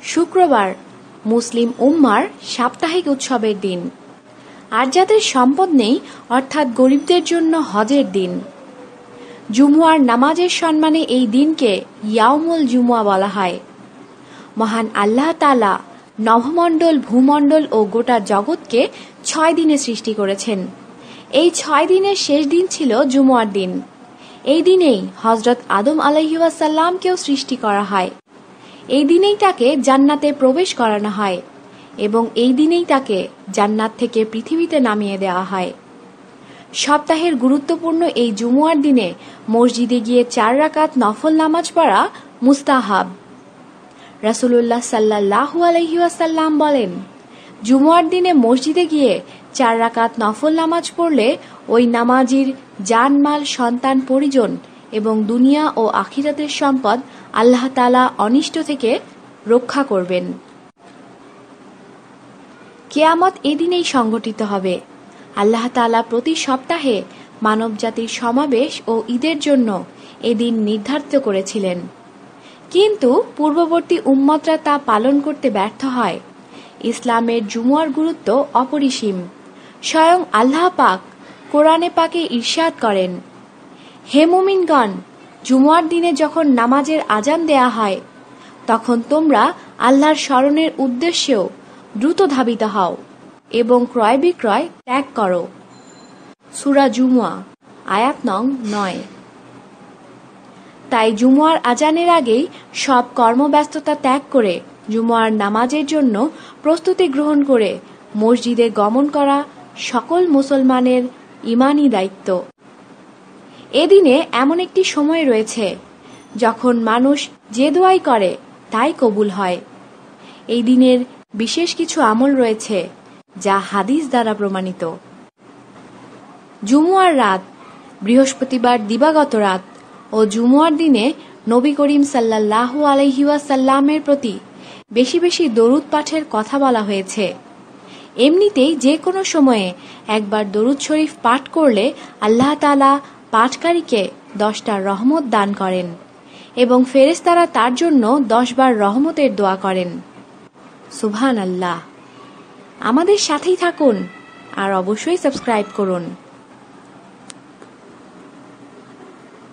শুক্রবার মুসলিম উম্মার সাপ্তাহিক উৎসবের দিন। আর যাদের সম্পদ নেই অর্থাৎ গরিবদের জন্য হজের দিন। জুমুয়ার নামাজের সম্মানে এই দিনকে ইয়াউমুল জুমুয়া বলা হয়। মহান আল্লাহ তাআলা নভমণ্ডল, ভূমণ্ডল ও গোটা জগৎকে 6 দিনে সৃষ্টি করেছেন। এই 6 দিনের শেষ দিন ছিল জুমুয়ার দিন। এই দিনেই হযরত আদম আলাইহিস সালামকেও সৃষ্টি করা হয়। এই দিনেই তাকে জান্নাতে প্রবেশ করানো হয় এবং এই দিনেই তাকে জান্নাত থেকে পৃথিবীতে নামিয়ে দেওয়া হয়। সপ্তাহের গুরুত্বপূর্ণ এই জুমুয়ার দিনে মসজিদে গিয়ে 4 রাকাত নফল নামাজ পড়া মুস্তাহাব। রাসূলুল্লাহ সাল্লাল্লাহু আলাইহি ওয়াসাল্লাম বলেন, জুমুয়ার দিনে মসজিদে গিয়ে 4 রাকাত নফল নামাজ পড়লে ওই নামাজির জানমাল, সন্তান, পরিজন এবং দুনিয়া ও আখিরাতের সম্পদ আল্লাহ তাআলা অনিষ্ট থেকে রক্ষা করবেন। কিয়ামত এদিনেই সংঘটিত হবে। আল্লাহ তাআলা প্রতি সপ্তাহে মানবজাতির সমাবেশ ও ঈদের জন্য এদিন নির্ধারিত করেছিলেন, কিন্তু পূর্ববর্তী উম্মতরা তা পালন করতে ব্যর্থ হয়। ইসলামের জুমুয়ার গুরুত্ব অপরিসীম। স্বয়ং আল্লাহ পাক কোরআনে পাকে ইরশাদ করেন, হে মুমিনগণ, জুমুয়ার দিনে যখন নামাজের আজান দেয়া হয় তখন তোমরা আল্লাহর স্মরণের উদ্দেশ্যেও দ্রুত ধাবিত হও এবং ক্রয় বিক্রয় ত্যাগ করো। সূরা জুমুয়া আয়াত নং 9। তাই জুমুয়ার আজানের আগেই সব কর্মব্যস্ততা ত্যাগ করে জুমুয়ার নামাজের জন্য প্রস্তুতি গ্রহণ করে মসজিদে গমন করা সকল মুসলমানের ঈমানী দায়িত্ব। এদিনে এমন একটি সময় রয়েছে যখন মানুষ যে দোয়াই করে তাই কবুল হয়। এই দিনের বিশেষ কিছু আমল রয়েছে যা হাদিস দ্বারা প্রমাণিত। জুমুয়ার রাত, বৃহস্পতিবার দিবাগত রাত ও জুমুয়ার দিনে নবী করিম সাল্লাল্লাহু আলাইহি ওয়াসাল্লামের প্রতি বেশি বেশি দরুদ পাঠের কথা বলা হয়েছে। এমনিতেই যে কোনো সময়ে একবার দরুদ শরীফ পাঠ করলে আল্লাহ তাআলা পাঠকারীকে 10টা রহমত দান করেন এবং ফেরেশতারা তার জন্য 10 বার রহমতের দোয়া করেন। সুবহানাল্লাহ। আমাদের সাথেই থাকুন আর অবশ্যই সাবস্ক্রাইব করুন।